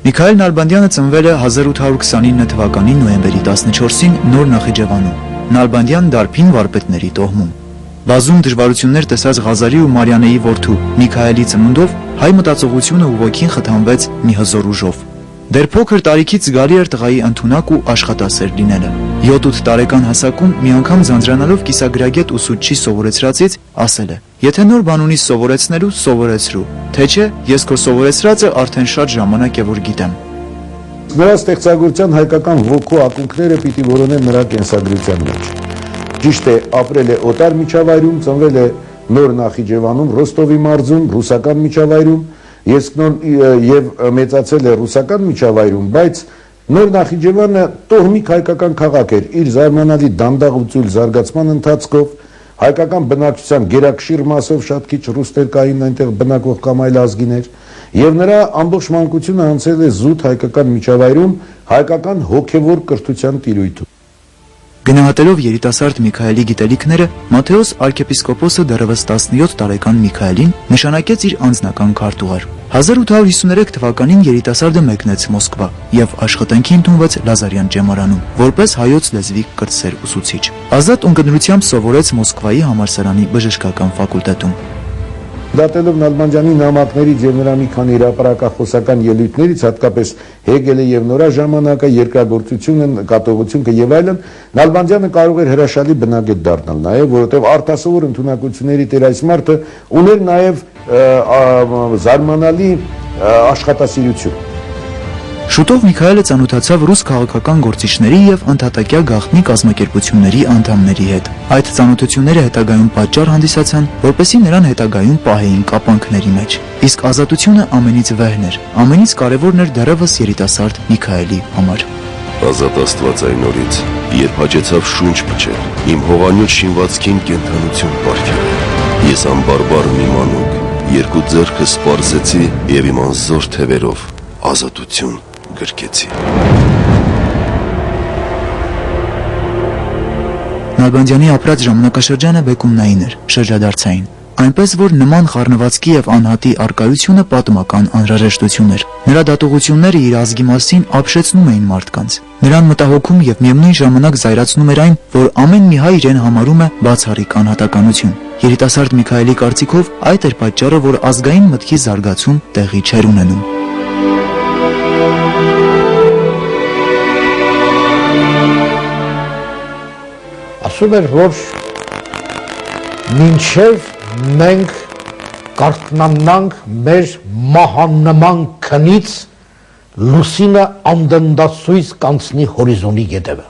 Միքայել Նալբանդյանը ծնվել է 1829 թվականի նոյեմբերի 14-ին Նոր Նախիջևանում, Նալբանդյան դարբին վարպետների տոհմում։ Բազում դժվարություններ տեսած Ղազարի ու Մարյանեի որդու Միքայելի ծնունդով հայ մտածողությունը ու ոգին խթանվեց մի հզոր ուժով։ Դեռ փոքր տարիքից զգալի էր տղայի ընդունակ ու աշխատասեր լինելը։ 7-8 տարեկան հասակում մի անգամ ձանձրանալով կիսագրագետ ուսուցչի սովորեցրածից ասել է. «Եթե նոր բան ունիս սովորեցնելու, սովորեցրու, թե չէ, ես քո սովորեցրածը արդեն շատ ժամանակ է որ գիտեմ»։ Նրա ստեղծագործության հայկական ոգու ակունքները պիտի որոնեն նրա կենսագրության մեջ։ Ճիշտ է, ապրել է օտար միջավայրում, ծնվել է Նոր Նախիջևանում, Ռոստովի մարզում, ռուսական միջավայրում, եւ մեծացել է ռուսական միջավայրում, բայց Նոր Նախիջևանը տոհմիկ հայկական քաղաք էր, իր զարմանալի դանդաղ ու ծույլ զարգացման ընթացքով, հայկական բնակչության գերակշիռ մասով, շատ քիչ ռուսներ կային այնտեղ բնակվող կամ այլ ազգիներ, եւ նրա ամբողջ մանկությունը անցել է զուտ հայկական միջավայրում, հայկական հոգեվոր կրթության տիրույթում։ Գնահատելով երիտասարդ Միքայելի գիտելիքները, Մատթեոս arczepiskopos-ը դեռևս 17 տարեկան Միքայելին նշանակեց իր անձնական քարտուղար։ 1853 թվականին երիտասարդը մեկնեց Մոսկվա եւ աշխատանքի ընդունվեց Լազարյան ճեմարանում, որպես հայոց լեզվի կրտսեր ուսուցիչ։ Ազատ ունկնդրությամբ սովորեց Մոսկվայի համալսարանի բժշկական ֆակուլտետում։ Դատելով Նալբանդյանի նամակներից եւ նրա մի քանի հրապարակախոսական ելույթներից, հատկապես Հեգելը եւ նրա ժամանակը, երկրագործությունը, նկատողությունը եւ այլն, Նալբանդյանը կարող էր հրաշալի բնագետ դառնալ նաեւ, որովհետեւ արտասովոր ընդունակությունների տեր այս մարդը ուներ նաեւ զարմանալի աշխատասիրություն։ Շուտով Միքայելը ծանոթացավ ռուս քաղաքական գործիչների եւ ընդհատակյա գաղտնի կազմակերպությունների անդամների հետ։ Այդ ծանոթությունները հետագայում պատճառ հանդիսացան, որպեսզի նրան հետագայում պահեին կապանքների մեջ։ Իսկ ազատությունը ամենից վեհն էր, ամենից կարևորն էր դեռևս երիտասարդ Միքայելի համար։ Ազատ Աստված այն օրից, երբ հաջեցավ շունչ փչել, իմ հովանյութ շինվածքին կենդանություն պարգևել։ Ես անբարբար մի մանուկ, երկու ձեռքս սպարզեցի եւ իմ անզոր թևերով ազատություն գրկեցի։ Նալբանդյանի ապրած ժամանակաշրջանը բեկումնային էր, շրջադարձային, այնպես որ նման խառնվածքի եւ անհատի արկայությունը պատմական անհրաժեշտություն էր։ Նրա դատողությունները իր ազգի մասին ապշեցնում էին մարդկանց։ Նրան մտահոգում եւ միևնույն ժամանակ զայրացնում էր այն, որ ամեն մի հայ իրեն համարում է բացառիկ անհատականություն։ Երիտասարդ Միքայելի կարծիքով այդ էր պատճառը, որ ազգային մտքի զարգացում տեղի չէր ունենում։ Ասում էր, որ մինչև մենք կարթնանանք մեր մահանման քնից, լուսինը անդնդասույս կանցնի հորիզոնի ետևը։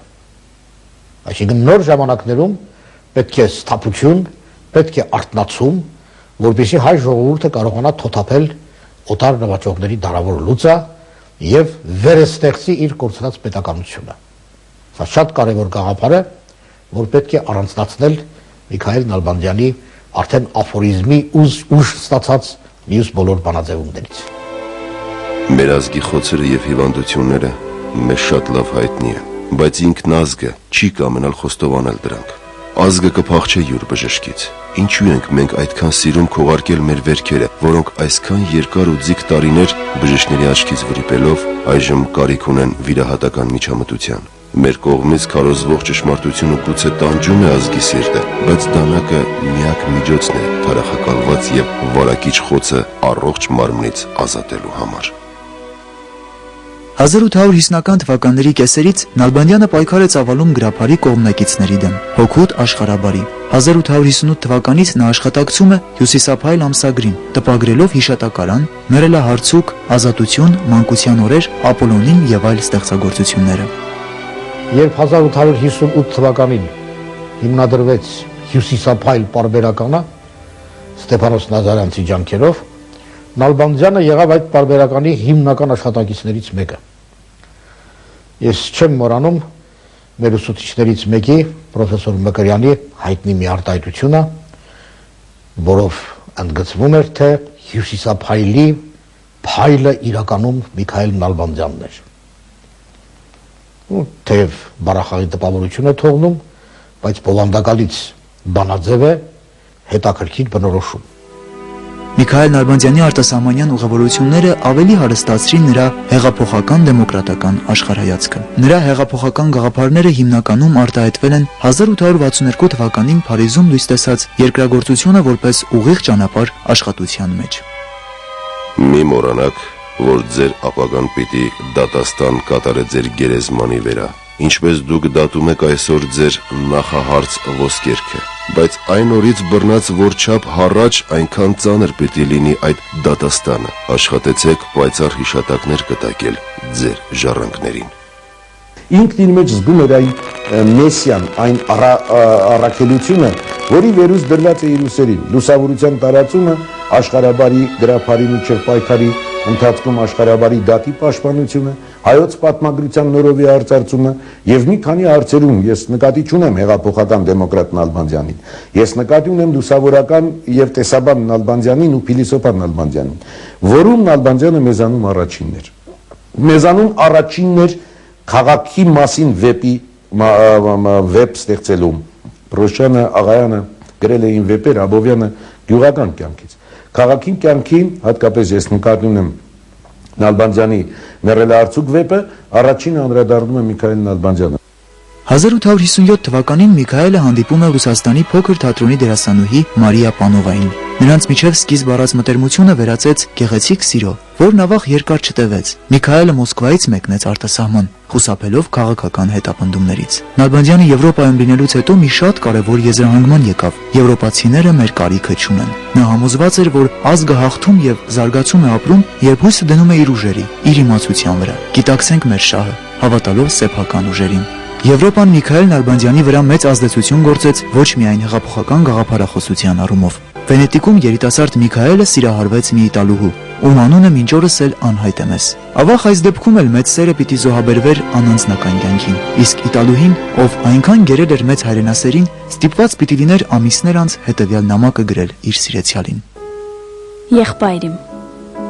Այսինքն նոր ժամանակներում պետք է սթափություն, պետք է արթնացում, որպեսզի հայ ժողովուրդը կարողանա թոթափել օտար նվաճողների դարավոր լուծը եւ վերստեղծի իր կորցրած պետականությունը։ Սա շատ կարևոր գաղափար է, որ պետք է առանձնացնել Միքայել Նալբանդյանի արդեն աֆորիզմի ուժ ստացած մյուս բոլոր բանաձևումներից։ Մեր ազգի խոցերը եւ հիվանդությունները մեզ շատ լավ հայտնի է, բայց ինքն ազգը չի կամենալ խոստովանել դրանք։ Ազգը կփախչի յուր բժշկից։ Ինչու ենք մենք այդքան սիրում քողարկել մեր վերքերը, որոնք այսքան երկար ու ձիգ տարիներ բժիշկների աչքից վրիպելով այժմ կարիք ունեն վիրահատական միջամտության։ Մեր կողմից քարոզվող ճշմարտությունը գուցե տանջում է ազգի սիրտը, բայց դանակը միակ միջոցն է թարախակալված եւ վարակիչ խոցը առողջ մարմնից ազատելու համար։ 1850-ական թվականների կեսերից Նալբանդյանը պայքար է ծավալում գրաբարի կողմնակիցների դեմ, հօգուտ աշխարհաբարի։ 1858 թվականից նա աշխատակցում է Հյուսիսափայլ ամսագրին, տպագրելով հիշատակարան, մեռելահարցուկ, ազատություն, մանկության օրեր, Ապոլոնին եւ այլ ստեղծագործությունները։ Երբ 1858 թվականին հիմնադրվեց Հյուսիսափայլ պարբերականը Ստեփանոս Նազարյանցի ջանքերով, Նալբանդյանը եղավ այդ պարբերականի հիմնական աշխատակիցներից մեկը։ Ես չեմ մոռանում մեր ուսուցիչներից մեկի, պրոֆեսոր Մկրյանի հայտնի մի արտահայտությունը, որով ընդգծվում էր, թե Հյուսիսափայլի փայլը իրականում Միքայել Նալբանդյանն էր։ Թեև բարախաղի տպավորություն է թողնում, բայց բովանդակալից բանաձև է հետաքրքիր բնորոշում։ Միքայել Նալբանդյանի արտասահմանյան ուղևորությունները ավելի հարստացրին նրա հեղափոխական դեմոկրատական աշխարհայացքը։ Նրա հեղափոխական գաղափարները հիմնականում արտահայտվել են 1862 թվականին Փարիզում լույս տեսած երկրագործությունը որպես ուղիղ ճանապարհ աշխատության մեջ։ Մի մոռանաք, որ ձեր ապագան պիտի դատաստան կատարե ձեր գերեզմանի վրա, ինչպես դուք դատում եք այսօր ձեր նախահարց ոսկերքը, բայց այն օրից բռնած որչափ հառաջ այնքան ծանր պիտի լինի այդ դատաստանը, աշխատեցեք պայծառ հիշատակներ կտակել ձեր ժառանգներին։ Ինքն իր մեջ զգում էր այն մեսիան, այն առաքելությունը, որի վերուս դրված է իր ուսերին, լուսավորության տարածումը, աշխարհաբարի գրափարի միջև պայքարի ընթացքում աշխարհաբարի դատի պաշտպանությունը, հայոց պատմագրության նորովի արծարծումը եւ մի քանի հարցերում ես նկատի չունեմ հեղափոխական դեմոկրատ Նալբանդյանին, ես նկատի ունեմ լուսավորական եւ տեսաբան Նալբանդյանին ու փիլիսոփա Նալբանդյանին, որում Նալբանդյանը մեզանում առաջինն էր։ Մեզանում առաջինն էր քաղաքի մասին վեպ ստեղծելում։ Պրոշյանը, Աղայանը գրել էին վեպեր, Աբովյանը գյուղական կյանքից։ Քաղաքին կյանքին, հատկապես ես նկատի ունեմ Նալբանդյանի Մեռելարցուկ վեպը, առաջինը անդրադառնում է Միքայել Նալբանդյանը։ 1857 թվականին Միքայելը հանդիպում է Ռուսաստանի փոքր թատրոնի դերասանուհի Մարիա Պանովային։ Նրանց միջև սկիզբ առած մտերմությունը վերածեց գեղեցիկ սիրո, որն ավաղ երկար չտևեց։ Միքայելը Մոսկվայից մեկնեց արտասահման, խուսափելով քաղաքական հետապնդումներից։ Նալբանդյանը Եվրոպայում լինելուց հետո մի շատ կարևոր եզրահանգման եկավ. եվրոպացիները մեր կարիքը չունեն։ Նա համոզված էր, որ ազգը հաղթում եւ զարգացում է ապրում, երբ հույսը դնում է իր ուժերի, իր իմացության վրա։ Գիտակցենք մեր շահը, հավատալով սեփական ուժերին։ Եվրոպան Միքայել Նալբանդյանի վրա մեծ ազդեցություն գործեց ոչ միայն հեղափոխական գաղափարախոսության առումով։ Վենետիկում երիտասարդ Միքայելը սիրահարվեց մի իտալուհու, ում անունը մինչ օրս էլ անհայտ է մեզ։ Ավաղ այս դեպքում էլ մեծ սերը պիտի զոհաբերվեր անանձնական կյանքին, իսկ իտալուհին, ով այնքան գերել էր մեծ հայրենասերին, ստիպված պիտի լիներ ամիսներ անց հետևյալ նամակը գրել իր սիրեցյալին. Եղբայրիմ,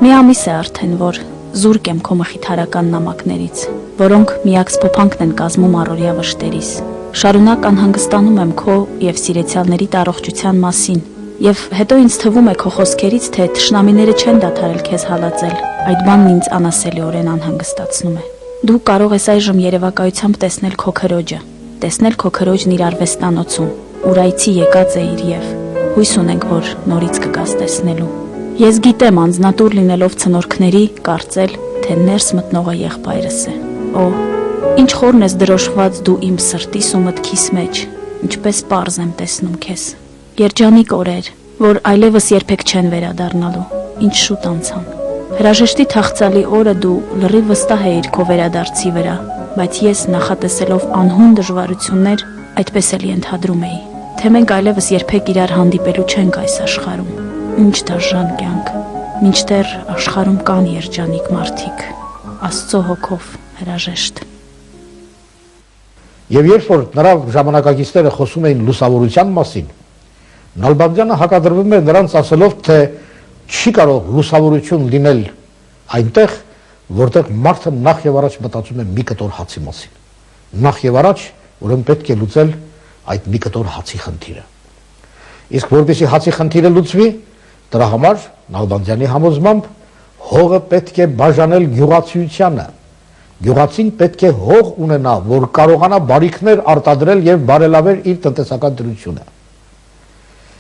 մի ամիս է արդեն, որ զուրկ եմ քո մխիթարական նամակներից, որոնք միակ սփոփանքն են կազմում առօրյա վշտերիս։ Շարունակ անհանգստանում եմ քո եւ սիրեցյալների առողջության մասին, եւ հետո ինձ թվում է քո խոսքերից, թե թշնամիները չեն դադարել քեզ հալածել։ Այդ բանն ինձ անասելիորեն անհանգստացնում է։ Դու կարող ես այժմ երևակայությամբ տեսնել քո քրոջը, տեսնել քո քրոջն իր արվեստանոցում, ուր այցի եկած է իր եւ հույս ունենք, որ նորից կգաս տեսնելու։ Ես գիտեմ անձնատուր լինելով ցնորքների, կարծել, թե ներս մտնողը եղբայրս է։ Օ, ինչ խորն ես դրոշված դու իմ սրտիս ու մտքիս մեջ, ինչպես պարզ եմ տեսնում քեզ։ Երջանիկ օրեր, որ այլևս երբեք չեն վերադառնալու, ինչ շուտ անցան։ Հրաժեշտի թախծալի օրը դու լրիվ վստահ էիր քո վերադարձի վրա, բայց ես նախատեսելով անհուն դժվարություններ, այդպես էլ ենթադրում էի, թե մենք այլևս երբեք իրար հանդիպելու չենք այս աշխարհում։ Ինչ դաժան կյանք, մինչդեռ աշխարհում կան երջանիկ մարդիկ, Աստծո հոգով հրաժեշտ։ Եվ երբ որ նրա ժամանակակիցները խոսում էին լուսավորության մասին, Նալբանդյանը հակադրվում է նրանց ասելով, թե չի կարող լուսավորություն լինել այնտեղ, որտեղ մարդը նախ եւ առաջ մտածում է մի կտոր հացի մասին։ Նախ եւ առաջ, ուրեմն պետք է լուծել այդ մի կտոր հացի խնդիրը։ Իսկ որպեսզի հացի խնդիրը լուծվի, դրա համար Նալբանդյանի համոզմամբ հողը պետք է բաժանել գյուղացիությանը։ Գյուղացին պետք է հող ունենա, որ կարողանա բարիքներ արտադրել եւ բարելավել իր տնտեսական դրությունը։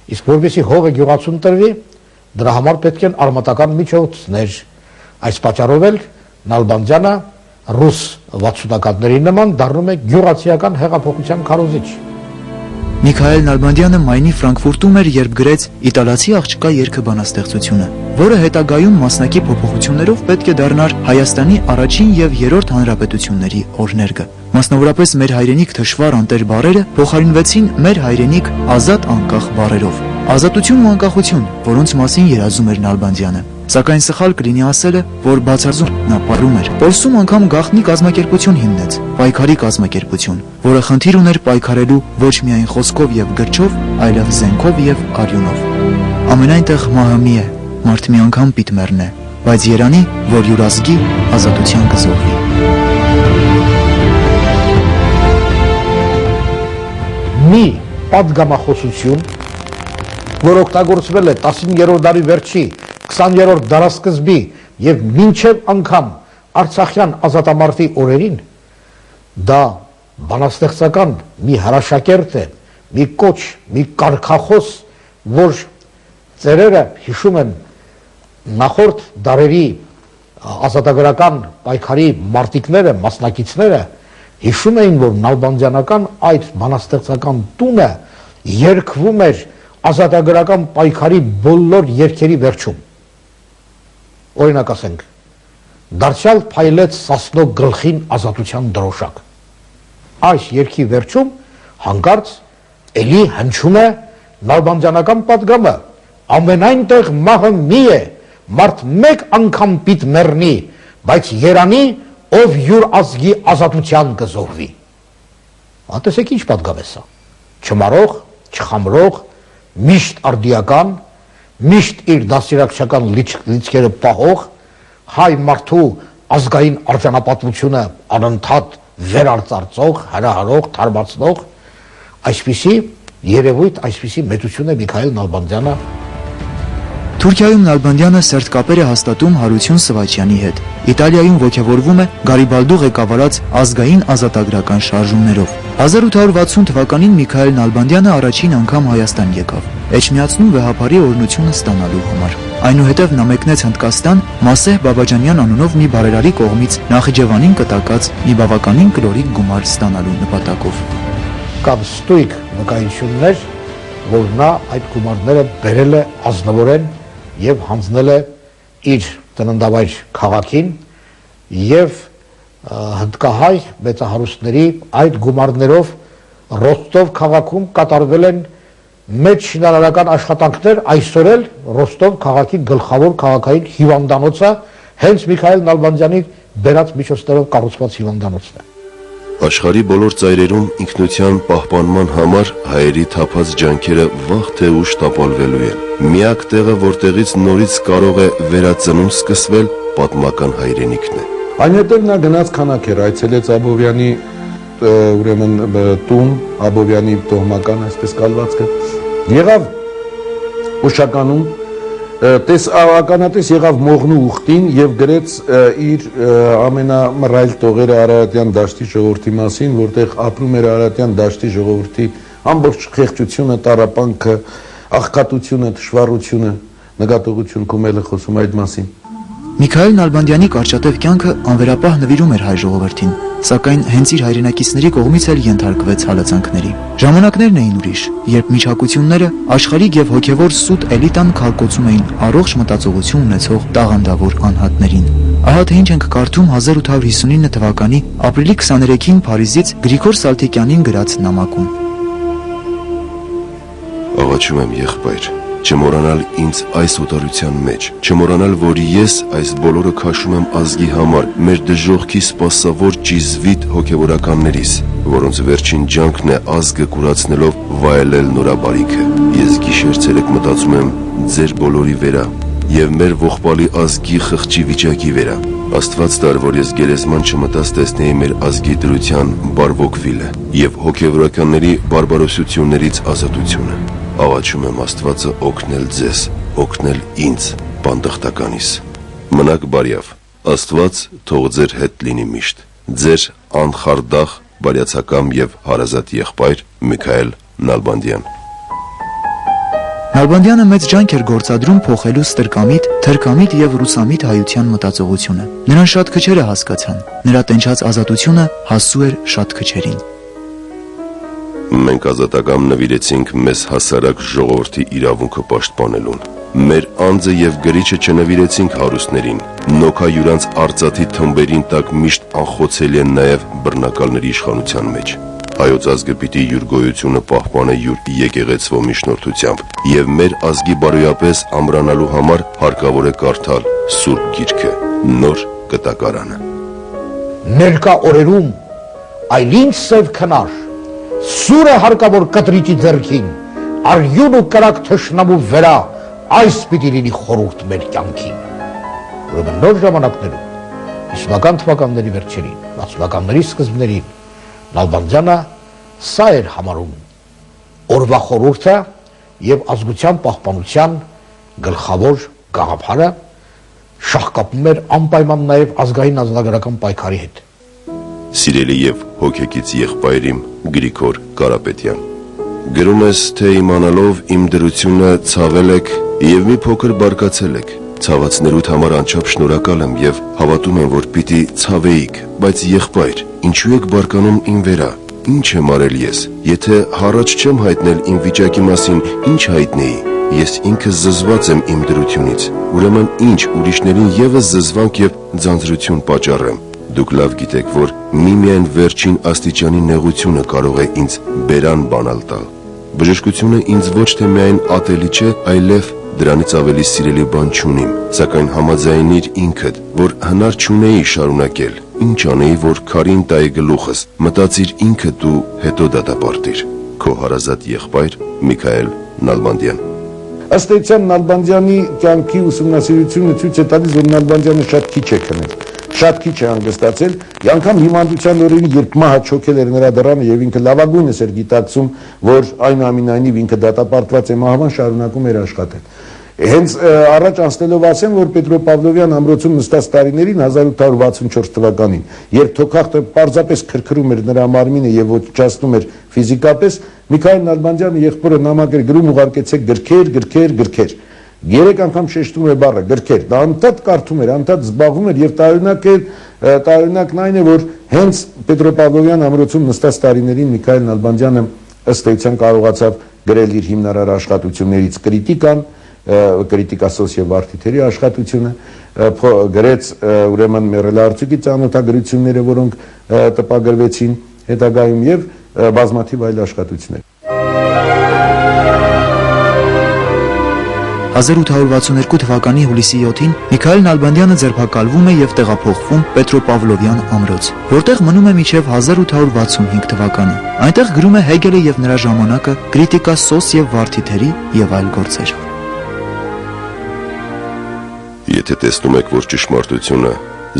Իսկ որպեսզի հողը գյուղացուն տրվի, դրա համար պետք են արմատական միջոցներ։ Այս պատճառով էլ Նալբանդյանը ռուս 60-ականների նման դառնում է գյուղացիական հեղափոխության քարոզիչ։ Միքայել Նալբանդյանը Մայնի Ֆրանկֆուրտում էր, երբ գրեց «Իտալացի աղջկա» երգը բանաստեղծությունը, որը հետագայում մասնակի փոփոխություններով պետք է դառնար Հայաստանի առաջին եւ երրորդ հանրապետությունների օրներգը։ Մասնավորապես մեր հայրենիք թշվառ անտեր բառերը փոխարինվեցին մեր հայրենիք ազատ անկախ բառերով։ Ազատություն ու անկախություն, որոնց մասին երազում էր Նալբանդյանը։ Սակայն սխալ կլինի ասելը, որ բացարձում նա պարում էր։ Պոլսում անգամ գաղտնի կազմակերպություն հիմնեց, պայքարի կազմակերպություն, որը խնդիր ուներ պայքարելու ոչ միայն խոսքով եւ գրչով, այլև զենքով եւ արյունով։ Ամենայնտեղ մահը մի է, մարդ մի անգամ պիտ մեռնե, բայց երանի, որ յուր ազգի ազատության կզոհվի։ Մի պատգամախոսություն, որ օգտագործվել է 19-րդ դարի վերջի, 20-րդ դարասկզբի եւ մինչեւ անգամ Արցախյան ազատամարտի օրերին, դա բանաստեղծական մի հրաշակերտ է, մի կոչ, մի կարգախոս, որ ծերերը հիշում են նախորդ դարերի ազատագրական պայքարի մարտիկները, մասնակիցները հիշում էին, որ նալբանդյանական այդ բանաստեղծական տունը երգվում էր ազատագրական պայքարի բոլոր երգերի վերջում։ Օրինակ ասենք, դարձյալ փայլեց Սասնո գլխին ազատության դրոշակ։ Այս երգի վերջում հանկարծ էլի հնչում է նալբանդյանական պատգամը. ամենայն տեղ մահը մի է, մարդ մեկ անգամ պիտ մեռնի, բայց երանի, ով յուր ազգի ազատության կզոհվի։ Տեսեք ինչ պատգամ է սա։ Չմարող, չխամրող, միշտ արդիական, միշտ իր դաստիարակչական լիցքերը պահող, հայ մարդու ազգային արձանապատվությունը անընդհատ վերարծարծող, հրահարող, թարմացնող, այսպիսի երևույթ, այսպիսի մեծություն է Միքայել Նալբանդյանը։ Թուրքիայում Նալբանդյանը սերտ կապեր է հաստատում Հարություն Սվաչյանի հետ։ Իտալիայում ոգևորվում է Գարիբալդու ղեկավարած ազգային ազատագրական շարժումներով։ 1860 թվականին Միքայել Նալբանդյանը առաջին անգամ Հայաստան եկավ, Էջմիածնու վեհապարի օրհնությունը ստանալու համար։ Այնուհետև նա մեկնեց Հնդկաստան Մասեհ Բաբաջանյան անունով մի բարերարի կողմից Նախիջևանին կտակած մի բավականին կլորիկ գումար ստանալու նպատակով։ Կամ ստույգ վկայություններ, որ նա այդ գումարները բերել է ազնվորեն եւ հանձնել է իր տննդավայր քաղաքին եւ հնդկահայ մեծահարուստների այդ գումարներով Ռոստով քաղաքում կատարվել են մեծ շինարարական աշխատանքներ, այսօր էլ Ռոստով քաղաքի գլխավոր քաղաքային հիվանդանոցը հենց Միքայել Նալբանդյանի բերած միջոցներով կառուցված հիվանդանոցն է։ Աշխարհի բոլոր ծայրերում ինքնության պահպանման համար հայերի թափած ջանքերը վաղ թե ուշ տապալվելու են։ Միակ տեղը, որտեղից նորից կարող է վերածնում սկսվել, պատմական հայրենիքն է։ Այնուհետև նա գնաց քանակեր, այցելեց Աբովյանի ուրեմն տուն, Աբովյանի տոհմական այսպես կալվածքը, եղավ Օշականում, ականատես եղավ Մողնու ուխտին եւ գրեց իր ամենամռայլ տողերը Արարատյան դաշտի ժողովրդի մասին, որտեղ ապրում էր Արարատյան դաշտի ժողովրդի ամբողջ խեղճությունը, տառապանքը, աղքատությունը, դժվարությունը, նկատողություն կոմելը խոսում այդ մասին։ Միքայել Նալբանդյանի կարճատև կյանքը անվերապահ նվիրում էր հայ ժողովրդին, սակայն հենց իր հայրենակիցների կողմից էլ ենթարկվեց հալածանքների։ Ժամանակներն էին ուրիշ, երբ միջակությունները աշխարհիկ եւ հոգեվոր սուտ էլիտան քարկոծում էին առողջ մտածողություն ունեցող տաղանդավոր անհատներին։ Ահա թե ինչ ենք կարդում 1859 թվականի ապրիլի 23-ին Փարիզից Գրիգոր Սալթիկյանին գրած նամակում։ Աղաչում եմ եղբայր, չմոռանալ ինձ այս օտարության մեջ, չմոռանալ, որ ես այս բոլորը քաշում եմ ազգի համար, մեր դժոխքի սպասավոր ճիզվիտ հոգևորականներիս, որոնց վերջին ջանքն է ազգը կուրացնելով վայելել նորաբարիքը։ Ես գիշեր-ցերեկ մտածում եմ ձեր բոլորի վերա եւ մեր ողբալի ազգի խղճի վիճակի վերա։ Աստված տար, որ ես գերեզման չմտած տեսնեի մեր ազգի դրության բարվոքվիլը եւ հոգևորականների բարբարոսություններից ազատությունը։ Աղաչում եմ Աստվածը օգնել ձեզ, օգնել ինձ, բանդախտականիս։ Մնաք բարյավ, Աստված թող ձեր հետ լինի միշտ։ Ձեր անխարդախ, բարյացակամ եւ հարազատ եղբայր Միքայել Նալբանդյան։ Նալբանդյանը մեծ ջանք էր գործադրում փոխելու ստրկամիտ, թրքամիտ եւ ռուսամիտ հայության մտածողությունը։ Նրան շատ քչերը հասկացան, նրա տենչած ազատությունը հասու էր շատ քչերին։ Մենք ազատակամ նվիրեցինք մեզ հասարակ ժողովրդի իրավունքը պաշտպանելուն։ Մեր անձը եւ գրիչը չնվիրեցինք հարուստներին։ Նոքա յուրանց արծաթի թմբերին տակ միշտ անխոցելի են նաեւ բռնակալների իշխանության մեջ։ Հայոց ազգը պիտի յուր գոյությունը պահպանը յուր եկեղեցվո միջնորդությամբ եւ մեր ազգի բարոյապես ամրանալու համար հարկավոր է կարդալ Սուրբ Գիրքը, նոր կտակարանը։ Ներկա օրերում այլին սև քնար սուրը հարկավոր կտրիճի ձեռքին, արյուն ու կրակ թշնամու վերա, այս պիտի լինի խորհուրդ մեր կյանքին։ Ուրեմն նոր ժամանակներում, 50-ական թվականների վերջերին, 60-ականների սկզբներին, Նալբանդյանը սա էր համարում օրվա խորհուրդը, եւ ազգության պահպանության գլխավոր գաղափարը շահկապում էր անպայման նաեւ ազգային ազնագրական պայքարի հետ։ Սիրելի եւ հոգեկից եղբայրիմ Գրիգոր Կարապետյան, գրում ես, թե իմանալով իմ դրությունը ցավել եք եւ մի փոքր բարկացել եք։ Ցավացներուդ համար անչափ շնորհակալ եմ եւ հավատում եմ, որ պիտի ցավեիք, բայց եղբայր, ինչու եք բարկանում իմ վերա։ Ինչ եմ արել ես, եթե հառաջ չեմ հայտնել իմ վիճակի մասին, ինչ հայտնեի։ Ես ինքս զզված եմ իմ դրությունից, ուրեմն ինչ ուրիշներին եւս զզվանք եւ ձանձրություն պատճառեմ։ Դուք լավ գիտեք, որ միմիայն վերջին աստիճանի նեղությունը կարող է ինձ բերան բանալ տալ։ Բժշկությունը ինձ ոչ թե միայն ատելի չէ, այլև դրանից ավելի սիրելի բան չունիմ, սակայն համաձայնիր ինքդ, որ հնար չունեի շարունակել, ինչ անեի, որ քարին տայի գլուխս, մտածիր ինքդ ու հետո դատապարտիր։ Քո հարազատ եղբայր Միքայել Նալբանդյան։ Ըստ էության Նալբանդյանի կյանքի ուսումնասիրությունը ցույց է տալիս, որ Նալբանդյանը շատ քիչ է քնել, շատ քիչ է հանգստացել, անկամ հիվանդության օրերին, երբ մահը չոքել էր նրա դռանը եւ ինքը լավագույնս էր գիտակցում, որ այնուամենայնիվ ինքը դատապարտված է մահվան, շարունակում էր աշխատել։ Հենց առաջ անցնելով ասեմ, որ Պետրոպավլովյան ամրոցում նստած տարիներին 1864 թվականին, երբ թոքախտը պարզապես քրքրում էր նրա մարմինը եւ ոչնչացնում էր ֆիզիկապես, Միքայել Նալբանդյանը եղբորը նամակ էր գրում, ուղարկեցեք գրքեր, գրքեր, գրքեր։ 3 անգամ շեշտում է բառը գրքեր, դա անդադ կարդում էր, անդադ զբաղվում էր եւ տարօրինակն այն է, որ հենց Պետրոպավլովյան ամրոցում նստած տարիներին Միքայել Նալբանդյանը ըստ էության կարողացավ գրել իր հիմնարար աշխատություններից Կրիտիկան, Կրիտիկա սոսիալ վարդիթերի աշխատությունը, գրեց ուրեմն Մերելարցուկի ծանոթագրությունները, որոնք տպագրվեցին հետագայում եւ բազմաթիվ այլ աշխատություններ։ 1862 թվականի հուլիսի 7-ին Միքայել Նալբանդյանը ձերբակալվում է եւ տեղափոխվում Պետրոպավլովյան ամրոց, որտեղ մնում է մինչեւ 1865 թվականը։ Այնտեղ գրում է Հեգելը եւ նրա ժամանակը, Կրիտիկա սոսիալ վարդիթերի եւ այլ գործեր։ Եթե տեսնում եք, որ ճշմարտությունը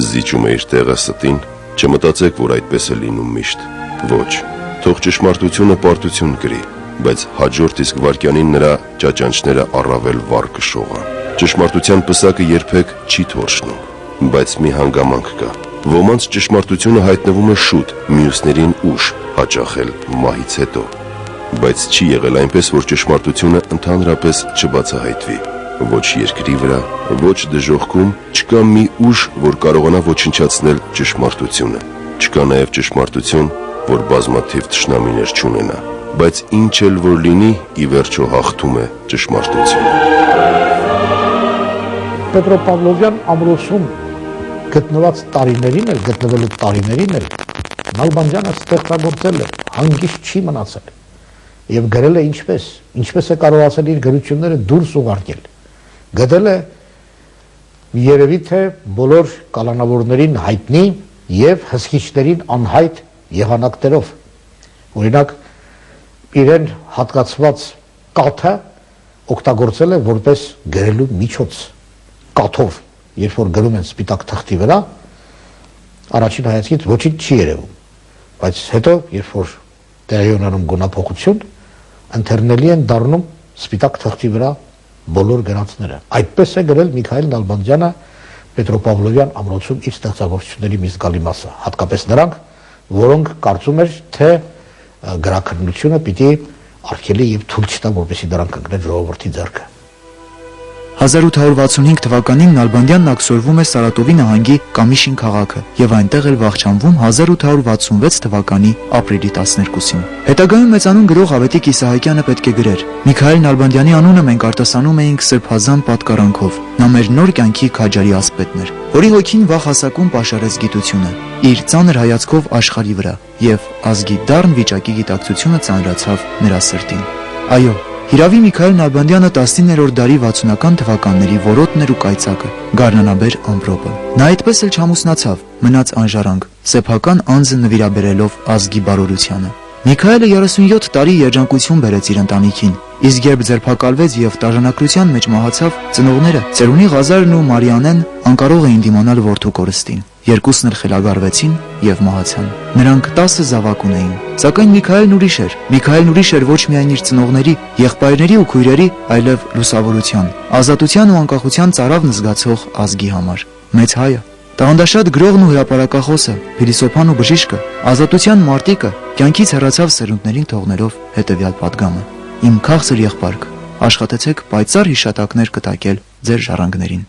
զիջում է իր տեղը ստին, չմտածեք, որ այդպես է լինում միշտ։ Ոչ, թող ճշմարտությունը պարտություն կրի, բայց հաջորդ իսկ վարքյանին նրա ճաճանճները առավել վառ կշողան։ Ճշմարտության պսակը երբեք չի թորշնում, բայց մի հանգամանք կա։ Ոմանց ճշմարտությունը հայտնվում է շուտ, մյուսներին ուշ, հաճախ էլ մահից հետո։ Բայց չի եղել այնպես, որ ճշմարտությունը ընդհանրապես չբացահայտվի։ Ոչ երկրի վրա, ոչ դժոխքում չկա մի ուժ, որ կարողանա ոչնչացնել ճշմարտությունը։ Չկա նաև ճշմարտություն, որ բազմաթիվ թշնամիներ չունենա, բայց ինչ էլ որ լինի, ի վերջո հաղթում է ճշմարտությունը։ Պետրոպավլովյան ամրոցում գտնված տարիներին էլ Նալբանդյանը ստեղծագործել է, հանգիստ չի մնացել եւ գրել է ինչպես է կարողացել իր գրությունները դուրս ուղարկել։ Գտել է երևի թե բոլոր կալանավորներին հայտնի եւ հսկիչներին անհայտ եղանակներով։ Օրինակ իրեն հատկացված կաթը օգտագործել է որպես գրելու միջոց կաթով, երբ որ գրում են սպիտակ թղթի վրա, առաջին հայացքից ոչինչ չի երևում, բայց հետո երբ որ տեղի ունենում գունափոխություն, ընթերնելի են դառնում սպիտակ թղթի վրա բոլոր գրածները։ Այդպես է գրել Միքայել Նալբանդյանը Պետրոպավլովյան ամրոցում իր ստեղծագործությունների մի զգալի մասը, հատկապես նրանք, որոնք կարծում էր, թե գրաքննությունը պիտի արգելի եւ թույլ չտա, որպեսզի դրանք ընկնեն ժողովրդի ձեռքը։ 1865 թվականին Նալբանդյանն աքսորվում է Սարատովի նահանգի Կամիշին քաղաքը եւ այնտեղ էլ վախճանվում 1866 թվականի ապրիլի 12-ին։ Հետագայում մեծանուն գրող Ավետիք Իսահակյանը պետք է գրեր. Միքայել Նալբանդյանի անունը մենք արտասանում էինք սրբազան պատկարանքով։ Նա մեր նոր կյանքի քաջարի ասպետն էր, որի հոգին վաղ հասակում պաշարեց գիտությունը, իր ծանր հայացքով աշխարհի վրա եւ ազգի դառն վիճակի գիտակցությունը ծանրացավ նրա սրտին։ Այո, Հիրավի Միքայել Նալբանդյանը 19-րդ դարի 60-ական թվականների որոտն էր ու կայծակը, գարնանաբեր ամպրոպը։ Նա այդպես էլ չամուսնացավ, մնաց անժարանք, սեփական անձը նվիրաբերելով ազգի բարօրությանը։ Միքայելը 37 տարի երջանկություն բերեց իր ընտանիքին, իսկ երբ ձերբակալվեց եւ տաժանակրության մեջ մահացավ, ծնողները Ծերունի Ղազարն ու Մարիանեն անկարող էին դիմանալ որդու կորստին։ Երկուսն էլ խելագարվեցին եւ մահացան։ Նրանք 10 զավակ ունեին, սակայն Միքայելն ուրիշ էր։ Միքայելն ուրիշ էր ոչ միայն իր ծնողների, եղբայրների ու քույրերի, այլև լուսավորության, ազատության ու անկախության ծարավն զգացող ազգի համար։ Մեծ հայը, տաղանդաշատ գրողն ու հրապարակախոսը, փիլիսոփան ու բժիշկը, ազատության մարտիկը կյանքից հեռացավ սերունդներին թողնելով հետևյալ պատգամը. Իմ քաղցր եղբայրք, աշխատեցեք պայծառ հիշատակներ կտակել ձեր ժառանգներին։